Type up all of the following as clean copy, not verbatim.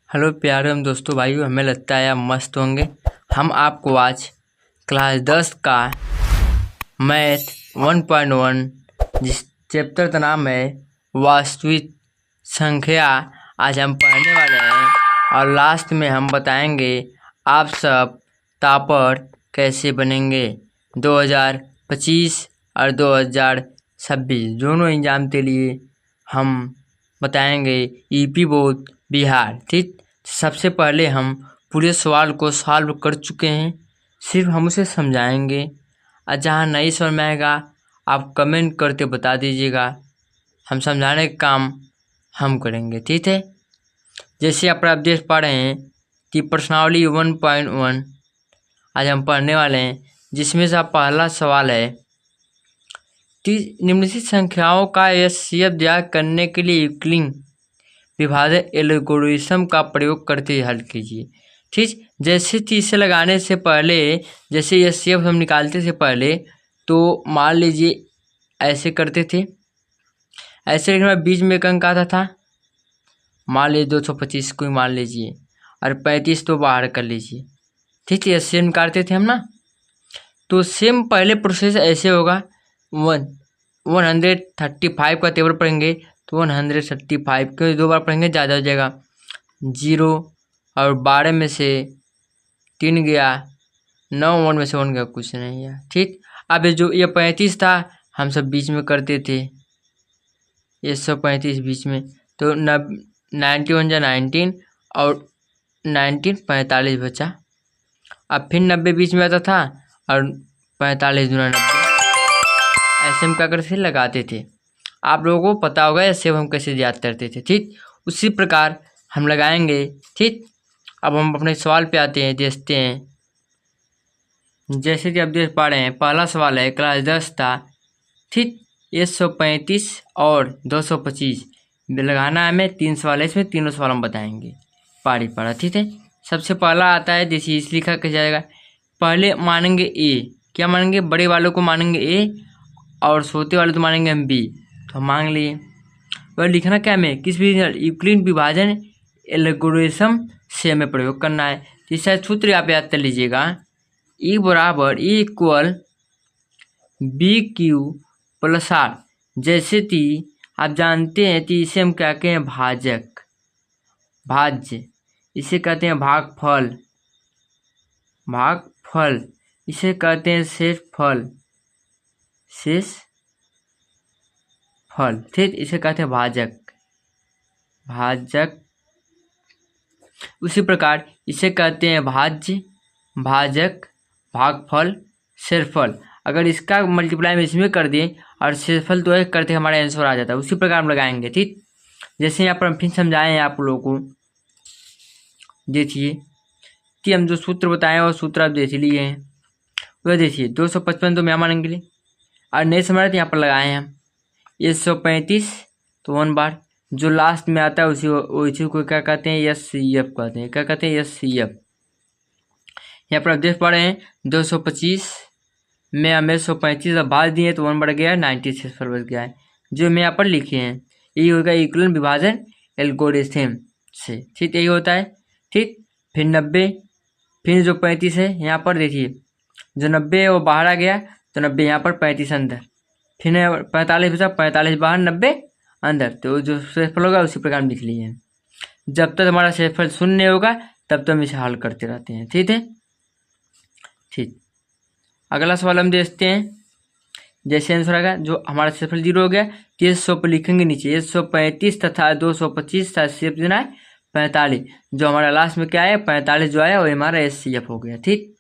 Hello प्यारे हम दोस्तों भाइयों, हमें लगता है आप मस्त होंगे। हम आपको आज क्लास 10 का मैथ 1.1 जिस चैप्टर का नाम है वास्तविक संख्या आज हम पढ़ने वाले हैं और लास्ट में हम बताएंगे आप सब टॉपर कैसे बनेंगे। 2025 और 2026 दोनों एग्जाम के लिए हम बताएंगे ईपी बोर्ड बिहार। ठीक, सबसे पहले हम पूरे सवाल को सॉल्व कर चुके हैं, सिर्फ हम उसे समझाएंगे और जहाँ नहीं समझ में आएगा आप कमेंट करके बता दीजिएगा, हम समझाने का काम हम करेंगे। ठीक है, जैसे आप देख पा रहे हैं कि प्रश्नावली 1.1 आज हम पढ़ने वाले हैं, जिसमें से पहला सवाल है कि निम्नलिखित संख्याओं का एचसीएफ ज्ञात करने के लिए यूक्लिड विभाजन एल्गोरिथ्म का प्रयोग करके हल कीजिए। ठीक, जैसे कि इसे लगाने से पहले, जैसे एचसीएफ हम निकालते थे पहले, तो मान लीजिए ऐसे करते थे, ऐसे लिखने में बीच में एक अंक आता था, मान लीजिए 225 को मान लीजिए और 35 तो बाहर कर लीजिए। ठीक है, एचसीएफ निकालते थे हम ना, तो सेम पहले प्रोसेस ऐसे होगा। 135 का टेबल पढ़ेंगे तो 135 को 2 बार पढ़ेंगे, ज़्यादा हो जाएगा। 0 और 12 में से 3 गया, 9 1 में से 1 गया, कुछ नहीं गया। ठीक, अब जो ये 35 था हम सब बीच में करते थे, ये 135 बीच में, तो 91 जा 19 और 19 45 बचा। अब फिर 90 बीच में आता था और 45 दूना 90, ऐसे हम क्या करते थे, लगाते थे। आप लोगों को पता होगा ऐसे हम कैसे याद करते थे। ठीक, उसी प्रकार हम लगाएंगे। ठीक, अब हम अपने सवाल पे आते हैं, देखते हैं। जैसे कि आप देख पा रहे हैं, पहला सवाल है क्लास 10 था। ठीक, 135 और 225 लगाना है हमें। 3 सवाल है इसमें, तीनों सवाल हम बताएंगे पारी पारा। ठीक है, सबसे पहला आता है, जैसे इस लिखा कैसे जाएगा, पहले मानेंगे ए, क्या मानेंगे, बड़े वालों को मानेंगे ए और छोटे वाले तो मानेंगे हम बी, तो हम मांग लिए। वह लिखना क्या हमें, किस भी यूक्लिड विभाजन एल्गोरिथ्म से हमें प्रयोग करना है। इसका सूत्र आप याद कर लीजिएगा, ई बराबर E equal B Q plus R. जैसे कि आप जानते हैं कि इसे हम क्या कहते हैं, भाजक, भाज्य, इसे कहते हैं भागफल, भागफल, इसे कहते हैं शेषफल, शेष फल। ठीक, इसे कहते हैं भाजक, भाजक। उसी प्रकार इसे कहते हैं भाज्य, भाजक, भागफल, शेषफल। अगर इसका मल्टीप्लाई हम इसमें कर दें और शेषफल तो एक करते हमारा आंसर आ जाता है। उसी प्रकार हम लगाएंगे। ठीक, जैसे यहाँ पर हम फिर समझाएं आप लोगों को, देखिए कि हम जो सूत्र बताएं वो सूत्र आप देख लिए हैं। वह देखिए 255 तो मैं मानेंगे और नहीं समझ रहे तो यहाँ पर लगाए हम 135 तो 1 बार, जो लास्ट में आता है उसी को क्या कहते हैं, एचसीएफ कहते हैं। क्या कहते हैं, एचसीएफ। यहाँ पर आप देख पा रहे हैं 225 में हमें 135 भाग दिए तो 1 बढ़ गया, 96 पर बच गया है, जो मैं यहाँ पर लिखे हैं। यही होगा यूक्लिड विभाजन एल्गोरिथ्म से। ठीक, यही होता है। ठीक, फिर 90, फिर जो 35 है यहाँ पर देखिए, जो 90 है वो बाहर आ गया तो 90 यहाँ पर, 35 अंदर, फिर 45 बचा, 45 बाहर 90 अंदर, तो जो शेषफल होगा उसी प्रकार हम लिख लिए हैं। जब तक हमारा शेषफल शून्य होगा तब तक हम इसे हल करते रहते हैं। ठीक है, ठीक, अगला सवाल हम देखते हैं। जैसे आंसर आएगा, जो हमारा शेषफल 0 हो गया, 100 पर लिखेंगे नीचे 135 तथा 225 था, शेष देना है 45, जो हमारा लास्ट में क्या है 45 जो आया वो हमारा एचसीएफ हो गया। ठीक,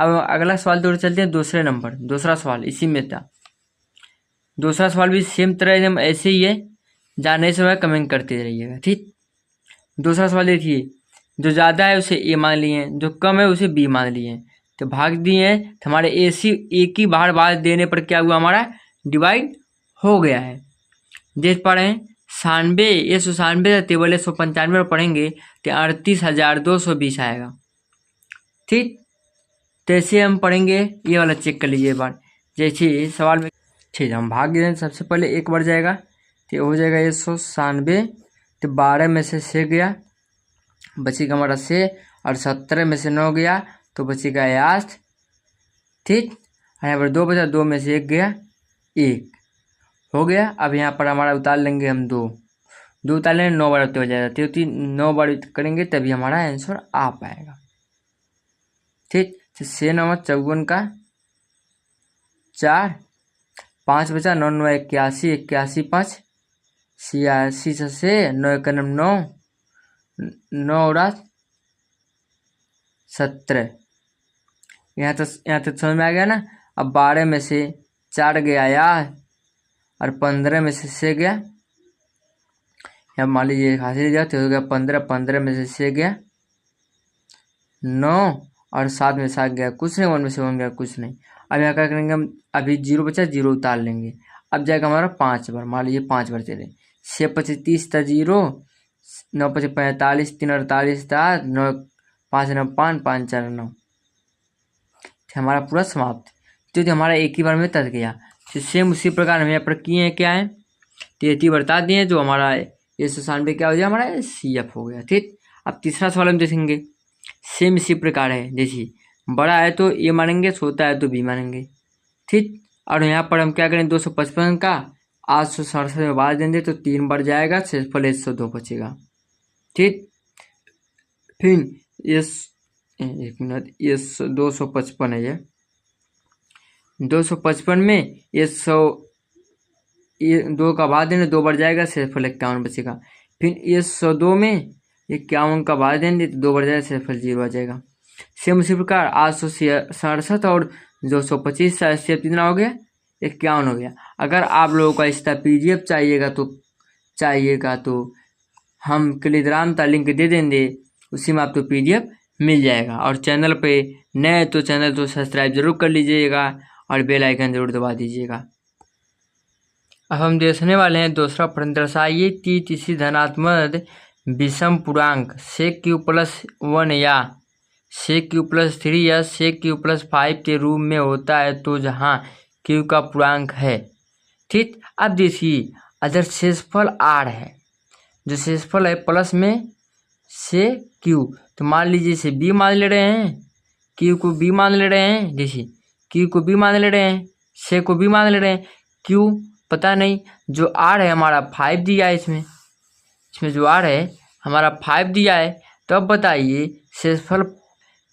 अब अगला सवाल दौड़ चलते हैं, दूसरे नंबर, दूसरा सवाल इसी में था। दूसरा सवाल भी सेम तरह एकदम ऐसे ही है, जहाँ नहीं समझ कमेंट करते रहिएगा। ठीक, दूसरा सवाल देखिए, जो ज़्यादा है उसे ए मान लिए हैं, जो कम है उसे बी मान लिए हैं, तो भाग दिए हैं तो हमारे एक ही बाहर बाहर देने पर क्या हुआ, हमारा डिवाइड हो गया है। देख पा रहे हैं 96, 196 टेबल 195 पर पढ़ेंगे तो 38,220 आएगा। ठीक, जैसे हम पढ़ेंगे ये वाला चेक कर लीजिए एक बार, जैसे सवाल में। ठीक, हम भाग दें, सबसे पहले एक बढ़ जाएगा तो हो जाएगा 196, तो 12 में से गया बचेगा हमारा 6 और 17 में से 9 गया तो बचेगा 8, ठीक। और यहाँ पर 2 बचा, 2 में से 1 गया 1, हो गया। अब यहाँ पर हमारा उतार लेंगे हम 2 उतार लेंगे, 9 बार उत्तर हो जाएगा, 9 बार करेंगे तभी हमारा आंसर आ पाएगा, ठीक। तो 6 9 54 का 4, 5 बचा, 9 9 81, 81 5 86 से 9 1 9 9 और 17। यहाँ तक समझ में आ गया ना। अब 12 में से 4 गया यार और 15 में से 6 गया, या मान लीजिए हासिल गया तो हो गया 15, 15 में से 6 गया 9 और 7 में 7 गया कुछ नहीं, 1 में से 1 गया कुछ नहीं। अब यहाँ क्या करेंगे हम, अभी 0 बचा, 0 उतार लेंगे। अब जाएगा हमारा 5 बार, मान लीजिए 5 बार चले, 6 25 30 था 0, 9 25 45 3 48 था 9 5 9 5 5 4 9, हमारा पूरा समाप्त। तो हमारा एक ही बार में तट गया। तो सेम उसी प्रकार हम यहाँ पर किए हैं, क्या है 33 बता दिए, जो हमारा ये 197 क्या हो गया, हमारा CF हो गया, ठीक। अब तीसरा सवाल हम देखेंगे, सेम इसी प्रकार है, देखिए बड़ा है तो A मानेंगे, छोटा है तो B मानेंगे, ठीक। और यहाँ पर हम क्या करें, 255 का 867 में बार देंगे तो 3 बार जाएगा, शेषफल 102 बचेगा, ठीक। फिर एक मिनट, ये 255 है, ये 255 में ये 2 का भाग देंगे 2 बार जाएगा, शेषफल 51 बचेगा। फिर ये 102 में 51 का भाग देंगे तो 2 बार जाएगा, शेषफल 0 आ जाएगा। सेम उसी प्रकार 867 और 225 से कितना हो गया, 51 हो गया। अगर आप लोगों का इसका PDF चाहिएगा तो हम टेलीग्राम का लिंक दे देंगे, उसी में आपको PDF मिल जाएगा। और चैनल पे नए तो चैनल तो सब्सक्राइब जरूर कर लीजिएगा और बेल आइकन जरूर दबा दीजिएगा। अब हम देखने वाले हैं दूसरा प्रश्न, दर्शाइए कि किसी धनात्मक विषम पूर्णांक sec3 या sec3 या sec3 के रूप में होता है तो जहां q का पूर्णांक है, ठीक। अब देखिए अगर शेषफल r है, जो शेषफल है प्लस में से q, तो मान लीजिए इसे b मान ले रहे हैं, q को b मान ले रहे हैं, देखिए q को b मान ले रहे हैं, से को b मान ले रहे हैं, q पता नहीं, जो r है हमारा 5 दिया है, इसमें जो r है हमारा 5 दिया है। तो अब बताइए शेषफल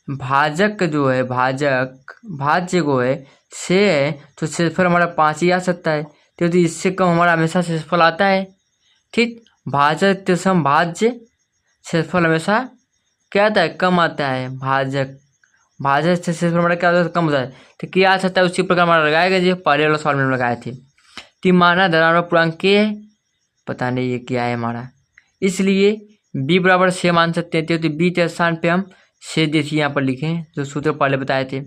भाजक जो है, भाज्य को है से है तो शेषफल हमारा 5 ही आ सकता है, क्योंकि इससे कम हमारा हमेशा शेषफल आता है, ठीक। भाजक सम भाज्य, शेषफल हमेशा क्या आता है, कम आता है। भाजक से शेषफल हमारा क्या होता है, कम होता है। तो क्या आ सकता है, उसी प्रकार हमारा लगाएगा जो पहले वाला सवाल में लगाए थे। तिमाना धनात्मक पूर्णांक के है, पता नहीं ये क्या है हमारा, इसलिए b बराबर 6 मान सकते हैं। तो b के स्थान पे हम 6 देखिए यहाँ पर लिखें, जो सूत्र पहले बताए थे,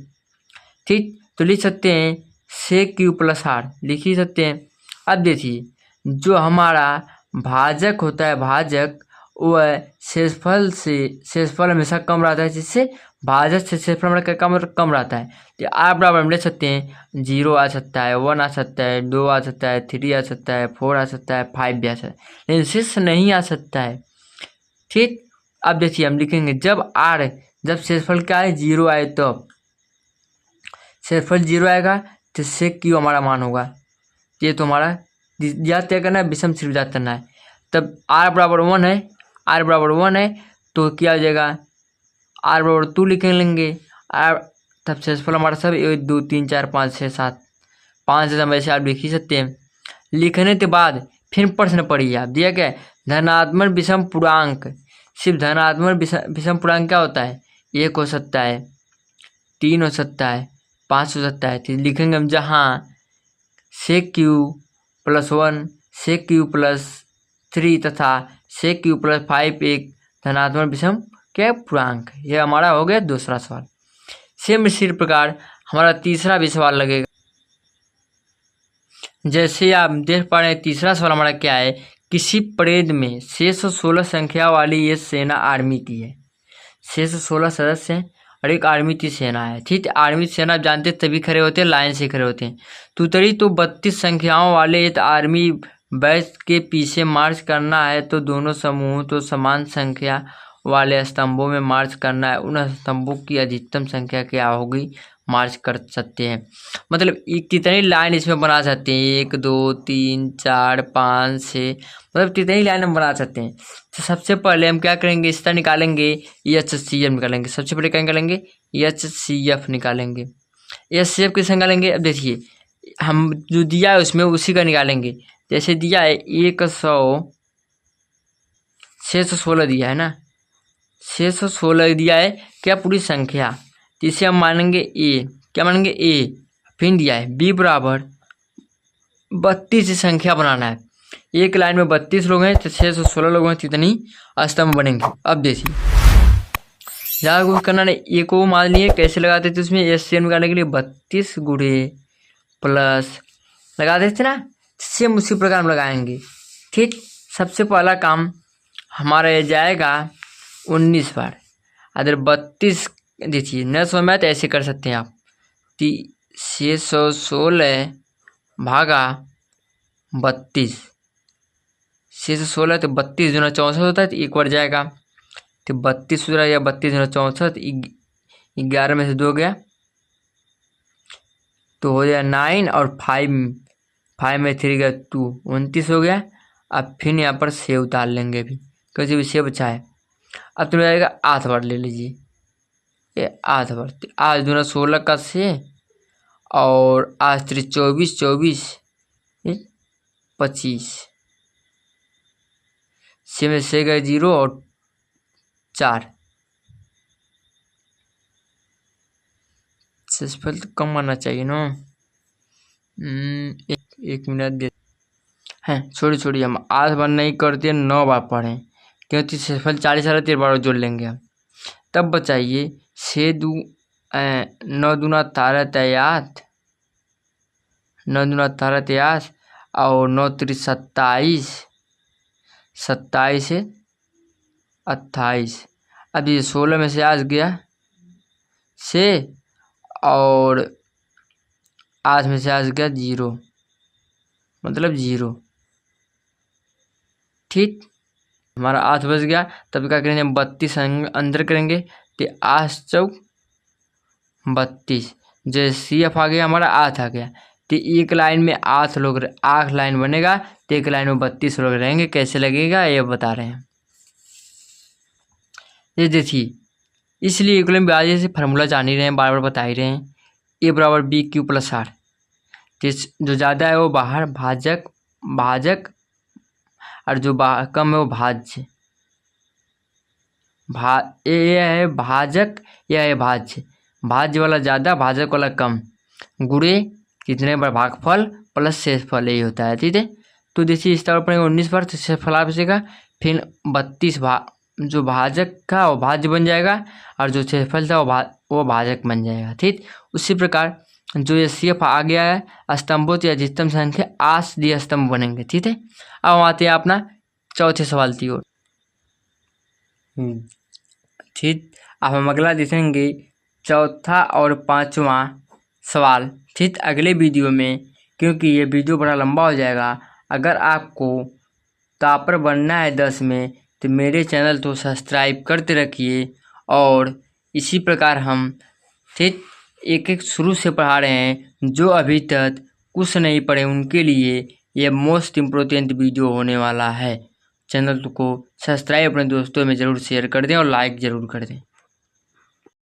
ठीक। तो लिख सकते हैं sec3 + r, लिख ही सकते हैं। अब देखिए जो हमारा भाजक होता है, भाजक वह शेषफल हमेशा कम रहता है, जिससे भाजक से शेषफल हमारा कम रहता है। तो r बराबर हम ले सकते हैं 0 आ सकता है, 1 आ सकता है, 2 आ सकता है, 3 आ सकता है, 4 आ सकता है, 5 भी आ सकता है, लेकिन 6 नहीं आ सकता है, ठीक। अब देखिए हम लिखेंगे जब शेषफल क्या है 0 आए, तो शेषफल 0 आएगा तो sec3 हमारा मान होगा। ये तो हमारा याद क्या करना है, विषम त्रिभुजात करना है। तब r बराबर 1 है, तो क्या हो जाएगा, r बराबर 2 लिख लेंगे, तब शेषफल हमारा सब 1 2 3 4 5 6 7 5 से वैसे आप लिख ही सकते हैं। लिखने के बाद फिर प्रश्न पढ़िए आप, दिया क्या है, धनात्मक विषम पूर्णांक, सिर्फ धनात्मक विषम पूर्णांक क्या होता है, 1 हो सकता है, 3 हो सकता है, 5 हो सकता है। तो लिखेंगे हम जहाँ sec3 + 1, sec3 + 3 तथा sec3 + 5 एक धनात्मक विषम क्या पूर्णांक, यह हमारा हो गया दूसरा सवाल। सेम इसी प्रकार हमारा तीसरा भी सवाल लगेगा। जैसे आप देख पा रहे हैं तीसरा सवाल हमारा क्या है, किसी परेड में 616 संख्या वाली ये सेना आर्मी की है, 616 सदस्य हैं और एक आर्मी की सेना है, ठीक। आर्मी सेना आप जानते तभी खड़े होते हैं, लाइन से खड़े होते हैं। तुतरी तो 32 संख्याओं वाले एक आर्मी बैच के पीछे मार्च करना है तो दोनों समूह तो समान संख्या वाले स्तंभों में मार्च करना है, उन स्तंभों की अधिकतम संख्या क्या होगी, मार्च कर सकते हैं। मतलब कितनी लाइन इसमें बना सकते हैं, 1 2 3 4 5 6, मतलब कितनी लाइन हम बना सकते हैं। तो सबसे पहले हम क्या करेंगे, इसका निकालेंगे HCF निकालेंगे। सबसे पहले क्या निकालेंगे, HCF निकालेंगे। HCF किस निकालेंगे, अब देखिए हम जो दिया है उसमें उसी का निकालेंगे। जैसे दिया है 616 दिया है ना, 616 दिया है क्या, पूरी संख्या। तो इसे हम मानेंगे ए, क्या मानेंगे ए। फिर दिया है बी बराबर 32 संख्या बनाना है। एक लाइन में 32 लोग हैं तो 616 लोग हैं, कितनी स्तंभ बनेंगे। अब देखिए ज़्यादा कुछ करना नहीं, ए को मान लिए कैसे लगाते थे उसमें, HCF निकालने के लिए 32 गुणे प्लस लगा देते ना, सेम उसी प्रकार हम लगाएंगे। ठीक, सबसे पहला काम हमारा ये जाएगा 19 बार। अगर 32 देखिए न समझ में आए तो ऐसे कर सकते हैं आप, 616 भागा 32, 616 तो 32 दूना 64 होता है, तो एक बार जाएगा तो 32 हो रहा या 32 दूना 64, 11 में से 2 गया तो हो जाए 9 और 5 में 3 गया 2, 29 हो गया। अब फिर यहाँ पर से उतार लेंगे अभी, क्योंकि भी से बचा है। अब तो जाएगा 8 बार ले लीजिए, ये 8 बार, 8 दूना 16 का से, और 8 3 24, 25, से में से गए 0 और 4। सेसफल तो कम आना चाहिए ना। एक मिनट दे हैं, छोड़िए हम 8 बार नहीं करते, 9 बार पढ़ें, क्योंकि सेसफल 40 आ रहा, 13 बार जोड़ लेंगे हम। तब बचाइए 9 दूना 18 8, 9 दूना 18 8, और 9 3 27, 27 से 28। अब ये 16 में से आज गया से, और 8 में से आज गया 0, मतलब 0। ठीक, हमारा 8 बच गया। तब क्या करेंगे, 32 अंदर करेंगे तो 8 चौक 32, जैसे CF आ गया हमारा 8 आ गया, तो एक लाइन में 8 लोग, 8 लाइन बनेगा तो एक लाइन में 32 लोग रहेंगे। कैसे लगेगा ये बता रहे हैं। ये देखिए, इसलिए इक्विलिब्रियम ब्याज से फार्मूला जान ही रहे हैं, बार बार बता ही रहे हैं। A बराबर BQ + R, जो ज़्यादा है वो बाहर भाजक, और जो कम है वो भाज्य। ये है भाजक, यह है भाज्य। भाज्य वाला ज़्यादा, भाजक वाला कम, गुणे कितने बार भागफल प्लस शेषफल, यही होता है। ठीक है, तो देखिए इस तरह पड़ेगा 19 बार, तो शेषफल आप बचेगा। फिर 32 जो भाजक का वो भाज्य बन जाएगा, और जो शेषफल था वो भाजक बन जाएगा। ठीक, उसी प्रकार जो ये CF आ गया है स्तंभों की अधिकतम संख्या 8 दिए स्तंभ बनेंगे। ठीक है, अब हम आते हैं अपना चौथे सवाल की ओर। ठीक, अब हम अगला देखेंगे चौथा और 5वां सवाल। ठीक, अगले वीडियो में, क्योंकि ये वीडियो बड़ा लंबा हो जाएगा। अगर आपको टॉपर बनना है 10 में, तो मेरे चैनल को सब्सक्राइब करते रखिए। और इसी प्रकार हम ठीक एक एक शुरू से पढ़ा रहे हैं। जो अभी तक कुछ नहीं पढ़े उनके लिए ये मोस्ट इम्पोर्टेंट वीडियो होने वाला है। चैनल को सब्सक्राइब अपने दोस्तों में ज़रूर शेयर कर दें और लाइक ज़रूर कर दें।